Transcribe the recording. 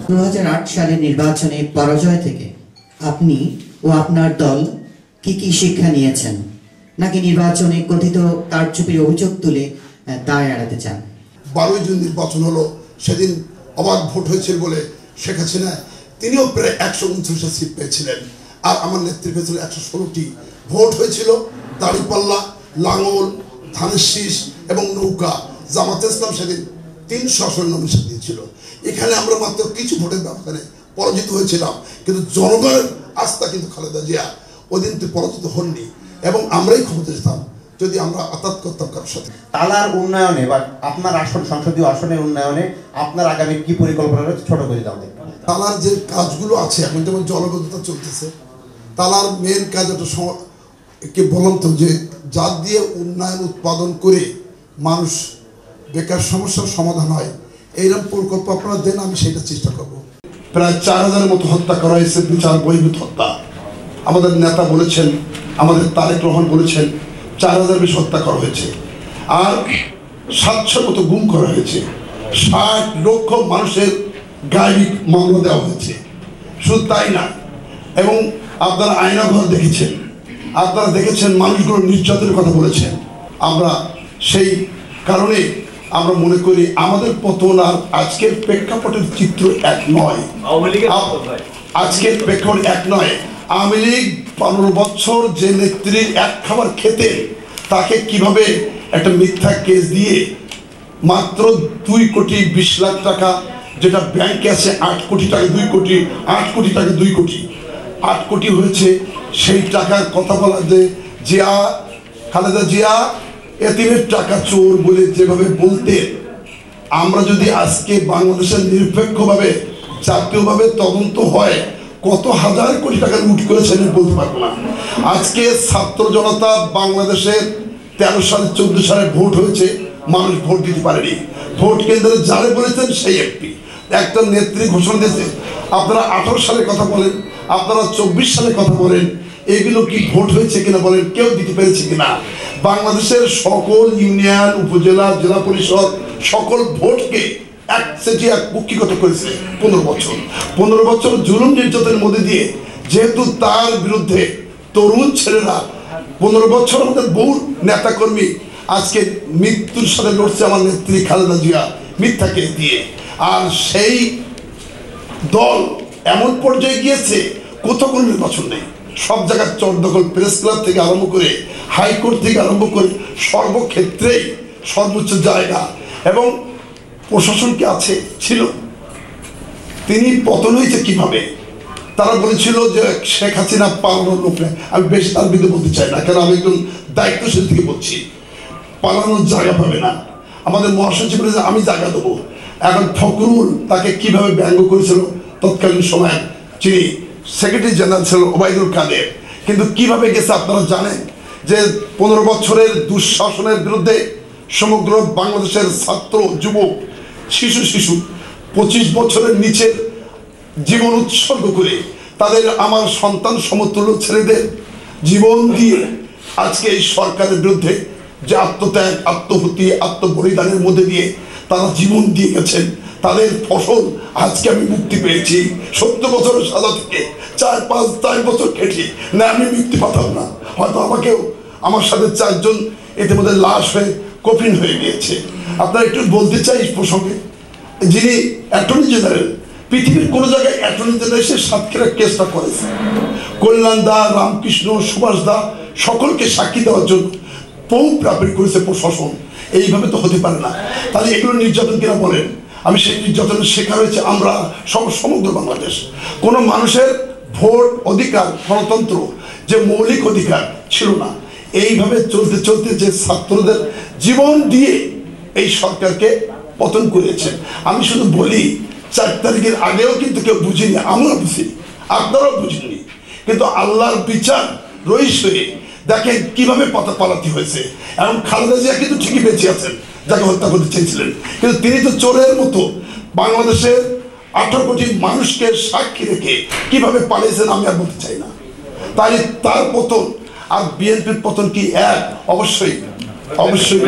2008 সালের নির্বাচনে পরাজয় থেকে আপনি ও আপনার দল কি শিক্ষা নিয়েছেন, নাকি নির্বাচনে কথিত কারচুপির অভিযোগ তুলে দায় এড়াতে চান? 12 জুন নির্বাচন হলো, সেদিন অবাধ ভোট হয়েছিল বলে শেখ হাসিনা তিনিও প্রায় 129টা সিট পেয়েছিলেন, আর আমার নেতৃত্বে ছিল 116টি। ভোট হয়েছিল দাঁড়িপাল্লা, লাঙ্গল, ধানের শীষ এবং নৌকা। জামাতে ইসলাম সেদিন 300 আসন নমিনেশন দিয়েছিল। এখানে আমরা মাত্র কিছু ভোটের ব্যবধানে পরাজিত হয়েছিলাম, কিন্তু জনগণের আস্থা কিন্তু খালেদা জিয়া ওদিন পরাজিত হননি, এবং আমরাই ক্ষমতা যেতাম যদি আমরা আতাত করতাম কারোর সাথে। তালার উন্নয়নে বা আপনার আসন সংসদীয় আসনের উন্নয়নে আপনার আগামী কি পরিকল্পনা রয়েছে, ছোট করে দাও। তালার যে কাজগুলো আছে এখন যেমন জলবদ্ধতা চলতেছে, তালার মেন কাজ একটা কে বললাম তো, যে যা দিয়ে উন্নয়ন উৎপাদন করে মানুষ বেকার সমস্যার সমাধান হয়, এইরকম প্রকল্প আপনারা দেন, আমি সেটা চেষ্টা করব। প্রায় 4000-এর মতো হত্যা করা হয়েছে, বিচার বহির্ভূত হত্যা। আমাদের নেতা বলেছেন, আমাদের তারেক রহমান বলেছেন 4000 বেশি হত্যা করা হয়েছে, আর 700 মতো গুম করা হয়েছে, 60 লক্ষ মানুষের গায়েবী মামলা দেওয়া হয়েছে। শুধু তাই না, এবং আপনারা আয়নাঘর দেখেছেন, আপনারা দেখেছেন মানুষগুলো নির্যাতনের কথা বলেছেন। আমরা সেই কারণে আমরা মনে করি আমাদের পতন আর আজকের প্রেক্ষাপটের চিত্র এক নয়, আজকের প্রেক্ষাপট এক নয়। আওয়ামী লীগ 15 বছর যে নেত্রীর এক খাবার খেতে, তাকে কিভাবে একটা মিথ্যা কেস দিয়ে মাত্র 2 কোটি 20 লাখ টাকা, যেটা ব্যাংকে আছে 8 কোটি টাকা 2 কোটি, 8 কোটি টাকা 2 কোটি, 8 কোটি হয়েছে। সেই টাকার কথা বলা যে জিয়া, খালেদা জিয়া এতিমের টাকা চোর বলে যেভাবে বলতে, আমরা যদি আজকে বাংলাদেশের নিরপেক্ষভাবে জাতীয়ভাবে তদন্ত হয় কত হাজার কোটি টাকা লুট করেছেন বলতে পারবো না। আজকে ছাত্র জনতা বাংলাদেশের 13 সালে 14 সালে ভোট হয়েছে, মানুষ ভোট দিতে পারেনি। ভোট কেন্দ্রে যারে বলেছেন সেই এমপি একটা নেত্রী ঘোষণা দিয়েছে। আপনারা 18 সালের কথা বলেন, আপনারা 24 সালের কথা বলেন, এগুলো কি ভোট হয়েছে কিনা বলেন, কেউ দিতে পেরেছে কিনা? বাংলাদেশের সকল ইউনিয়ন, উপজেলা, জেলা পরিষদ সকল ভোটকে একচেটিয়া কুক্ষিগত করেছে 15 বছর জুলুম নির্যাতনের মধ্যে দিয়ে। যেহেতু তার বিরুদ্ধে তরুণ ছেলেরা 15 বছর আমাদের বহু নেতাকর্মী আজকে মৃত্যুর সাথে লড়ছে আমার নেত্রী খালেদা জিয়া মিথ্যা কেস দিয়ে। আর সেই দল এমন পর্যায়ে গিয়েছে কোথাও কোনো নির্বাচন নেই, সব জায়গায় চটদখল, প্রেস ক্লাব থেকে আরম্ভ করে হাইকোর্ট থেকে আরম্ভ করে সর্বক্ষেত্রেই সর্বোচ্চ জায়গা। এবং প্রশাসনকে আছে ছিল, তিনি পতন হয়েছে কিভাবে? তারা বলেছিল যে শেখ হাসিনা পালানোর লোক নেই। আমি বেশি তার বিরুদ্ধে বলতে চাই না, কারণ আমি একজন দায়িত্বশীল থেকে বলছি, পালানোর জায়গা পাবে না। আমাদের মহাসচিব বলে যে আমি জায়গা দেবো। এখন ফখরুল তাকে কিভাবে ব্যঙ্গ করেছিল তৎকালীন সময় যিনি সেক্রেটারি জেনারেল ছিল ওবায়দুল কাদের, কিন্তু কিভাবে গেছে আপনারা জানেন। যে 15 বছরের দুঃশাসনের বিরুদ্ধে সমগ্র বাংলাদেশের ছাত্র, যুবক, শিশু 25 বছরের নিচের জীবন উৎসর্গ করে তাদের আমার সন্তান সমতুল্য ছেলেদের জীবন দিয়ে আজকে এই সরকারের বিরুদ্ধে যে আত্মত্যাগ, আত্মহুতি, আত্মবলিদানের মধ্যে দিয়ে তারা জীবন দিয়ে গেছেন, তাদের ফসল আজকে আমি মুক্তি পেয়েছি। 70 বছরের সাজা থেকে 4 বছর কেটে না আমি মুক্তি পাতাম না, হয়তো আমাকেও, আমার সাথে 4 জন ইতিমধ্যে লাশ হয়ে কফিন হয়ে গিয়েছে। আপনারা একটু বলতে চাই এই প্রসঙ্গে, যিনি অ্যাটর্নি জেনারেল, পৃথিবীর কোনো জায়গায় অ্যাটর্নি জেনারেল এসে সাতক্ষীরা কেসটা করেছে, কল্যাণ দা, রামকৃষ্ণ, সুভাষ দা সকলকে সাক্ষী দেওয়ার জন্য বহু প্রাপড়ি করেছে প্রশাসন। এইভাবে তো হতে পারে না। তাহলে এগুলো নির্যাতন কিনা বলেন? আমি সেই নির্যাতনের শিকার হয়েছে আমরা সমগ্র বাংলাদেশ। কোনো মানুষের ভোট অধিকার, গণতন্ত্র যে মৌলিক অধিকার ছিল না। এইভাবে চলতে চলতে যে ছাত্রদের জীবন দিয়ে এই সরকারকে পতন করেছে। আমি শুধু বলি 4 তারিখের আগেও কিন্তু কেউ বুঝিনি, আমরা বুঝিনি, আপনারাও বুঝিনি, কিন্তু আল্লাহর বিচার রইস হয়ে দেখেন কিভাবে পালাতে হয়েছে। এবং খালেদা জিয়া কিন্তু ঠিকই বেঁচে আছেন, যাকে হত্যা করতে চেয়েছিলেন, কিন্তু তিনি তো চোরের মতো বাংলাদেশের 18 কোটি মানুষকে সাক্ষী রেখে কিভাবে পালিয়েছেন আমি আর বলতে চাই না। তাই তার পতন আর বিএনপির পতন কি এক? অবশ্যই, অবশ্যই।